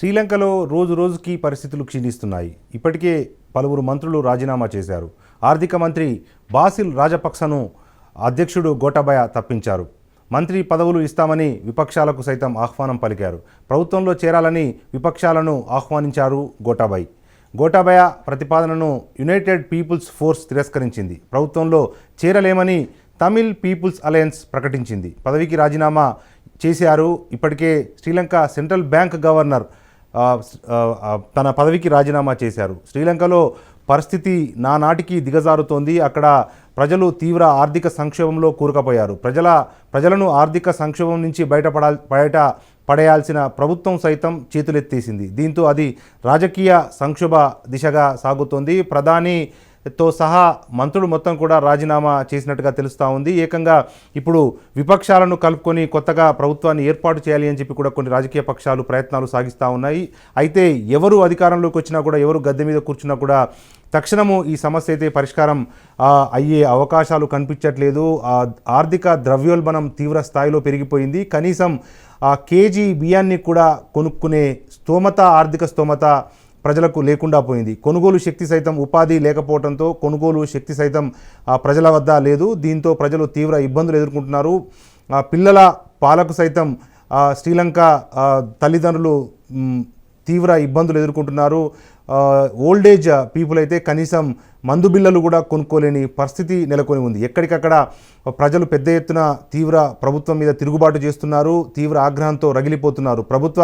శ్రీలంకలో రోజు రోజుకి పరిస్థితులు క్షీణిస్తున్నాయి. ఇప్పటికే పలువురు మంత్రులు రాజీనామా చేశారు. ఆర్థిక మంత్రి బాసిల్ రాజపక్సను అధ్యక్షుడు గోటబయ తప్పించారు. మంత్రి పదవులు ఇస్తామని విపక్షాలకు సైతం ఆహ్వానం పలికారు. ప్రభుత్వంలో చేరాలని విపక్షాలను ఆహ్వానించారు గోటాబయ ప్రతిపాదనను యునైటెడ్ పీపుల్స్ ఫోర్స్ తిరస్కరించింది. ప్రభుత్వంలో చేరలేమని తమిళ్ పీపుల్స్ అలయన్స్ ప్రకటించింది. పదవికి రాజీనామా చేశారు. ఇప్పటికే శ్రీలంక సెంట్రల్ బ్యాంక్ గవర్నర్ తన పదవికి రాజీనామా చేశారు. శ్రీలంకలో పరిస్థితి నానాటికి దిగజారుతోంది. అక్కడ ప్రజలు తీవ్ర ఆర్థిక సంక్షోభంలో కూరుకుపోయారు. ప్రజలను ఆర్థిక సంక్షోభం నుంచి బయట పడేయాల్సిన ప్రభుత్వం సైతం చేతులెత్తేసింది. దీంతో అది రాజకీయ సంక్షోభ దిశగా సాగుతోంది. ప్రధానితో సహా మంత్రులు మొత్తం కూడా రాజీనామా చేసినట్టుగా తెలుస్తూ ఉంది. ఏకంగా ఇప్పుడు విపక్షాలను కలుపుకొని కొత్తగా ప్రభుత్వాన్ని ఏర్పాటు చేయాలి అని చెప్పి కూడా కొన్ని రాజకీయ పక్షాలు ప్రయత్నాలు సాగిస్తూ ఉన్నాయి. అయితే ఎవరు అధికారంలోకి వచ్చినా కూడా, ఎవరు గద్దె మీద కూర్చున్నా కూడా తక్షణము ఈ సమస్య అయితే పరిష్కారం అయ్యే అవకాశాలు కనిపించట్లేదు. ఆర్థిక ద్రవ్యోల్బణం తీవ్ర స్థాయిలో పెరిగిపోయింది. కనీసం కేజీ బియ్యాన్ని కూడా కొనుక్కునే ఆర్థిక స్తోమత ప్రజలకు లేకుండా పోయింది. కొనుగోలు శక్తి సైతం, ఉపాధి లేకపోవడంతో కొనుగోలు శక్తి సైతం ప్రజల వద్ద లేదు. దీంతో ప్రజలు తీవ్ర ఇబ్బందులు ఎదుర్కొంటున్నారు. పిల్లల పాలకు సైతం శ్రీలంక తల్లిదండ్రులు తీవ్ర ఇబ్బందులు ఎదుర్కొంటున్నారు. ఓల్డేజ్ పీపుల్ అయితే కనీసం మందు బిళ్ళలు కూడా కొనుక్కోలేని పరిస్థితి నెలకొని ఉంది. ఎక్కడికక్కడ ప్రజలు పెద్ద ఎత్తున తీవ్ర ప్రభుత్వం మీద తిరుగుబాటు చేస్తున్నారు. తీవ్ర ఆగ్రహంతో రగిలిపోతున్నారు. ప్రభుత్వ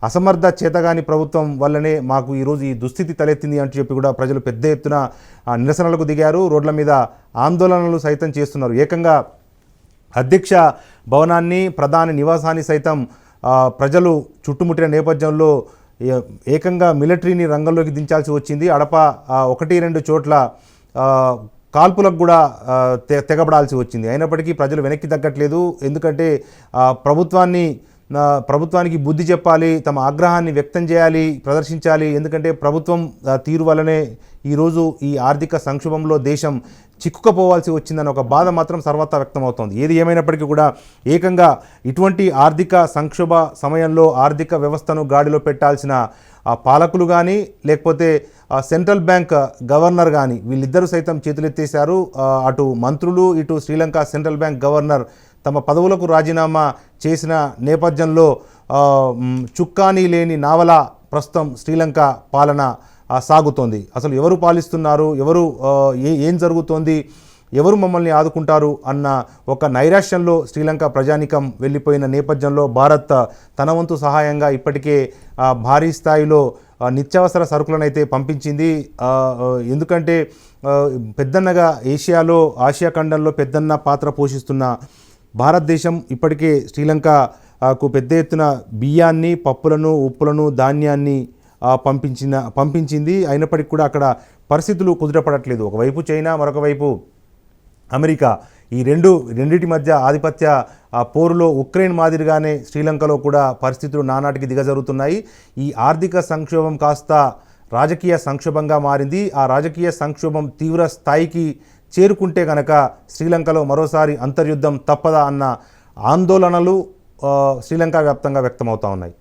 అసమర్థ చేతగాని ప్రభుత్వం వల్లనే మాకు ఈరోజు ఈ దుస్థితి తలెత్తింది అంటూ చెప్పి కూడా ప్రజలు పెద్ద ఎత్తున నిరసనలకు దిగారు. రోడ్ల మీద ఆందోళనలు సైతం చేస్తున్నారు. ఏకంగా అధ్యక్ష భవనాన్ని, ప్రధాని నివాసాన్ని సైతం ప్రజలు చుట్టుముట్టిన నేపథ్యంలో ఏకంగా మిలిటరీని రంగంలోకి దించాల్సి వచ్చింది. అడప 1-2 చోట్ల కాల్పులకు కూడా తెగబడాల్సి వచ్చింది. అయినప్పటికీ ప్రజలు వెనక్కి తగ్గట్లేదు. ఎందుకంటే ప్రభుత్వానికి బుద్ధి చెప్పాలి, తమ ఆగ్రహాన్ని వ్యక్తం చేయాలి, ప్రదర్శించాలి. ఎందుకంటే ప్రభుత్వం తీరు వల్లనే ఈరోజు ఈ ఆర్థిక సంక్షోభంలో దేశం చిక్కుకుపోవాల్సి వచ్చిందని ఒక బాధ మాత్రం సర్వత్రా వ్యక్తమవుతోంది. ఏది ఏమైనప్పటికీ కూడా ఏకంగా ఇటువంటి ఆర్థిక సంక్షోభ సమయంలో ఆర్థిక వ్యవస్థను గాడిలో పెట్టాల్సిన పాలకులు కానీ, లేకపోతే సెంట్రల్ బ్యాంక్ గవర్నర్ కానీ వీళ్ళిద్దరూ సైతం చేతులెత్తేశారు. అటు మంత్రులు, ఇటు శ్రీలంక సెంట్రల్ బ్యాంక్ గవర్నర్ తమ పదవులకు రాజీనామా చేసిన నేపథ్యంలో చుక్కానీ లేని నావల ప్రస్తుతం శ్రీలంక పాలన సాగుతోంది. అసలు ఎవరు పాలిస్తున్నారు, ఏం జరుగుతోంది, ఎవరు మమ్మల్ని ఆదుకుంటారు అన్న ఒక నైరాశ్యంలో శ్రీలంక ప్రజానికం వెళ్ళిపోయిన నేపథ్యంలో భారత్ తన వంతు సహాయంగా ఇప్పటికే భారీ స్థాయిలో నిత్యావసర సరుకులను అయితే పంపించింది. ఎందుకంటే పెద్దన్నగా ఆసియా ఖండంలో పెద్దన్న పాత్ర పోషిస్తున్న భారతదేశం ఇప్పటికే శ్రీలంకకు పెద్ద ఎత్తున బియ్యాన్ని, పప్పులను, ఉప్పులను, ధాన్యాన్ని పంపించింది. అయినప్పటికీ కూడా అక్కడ పరిస్థితులు కుదుటపడట్లేదు. ఒకవైపు చైనా, మరొక వైపు అమెరికా, ఈ రెండింటి మధ్య ఆధిపత్య పోరులో ఉక్రెయిన్ మాదిరిగానే శ్రీలంకలో కూడా పరిస్థితులు నానాటికి దిగజరుగుతున్నాయి. ఈ ఆర్థిక సంక్షోభం కాస్త రాజకీయ సంక్షోభంగా మారింది. ఆ రాజకీయ సంక్షోభం తీవ్ర స్థాయికి చేరుకుంటే కనుక శ్రీలంకలో మరోసారి అంతర్యుద్ధం తప్పదా అన్న ఆందోళనలు శ్రీలంక వ్యాప్తంగా వ్యక్తమవుతూ ఉన్నాయి.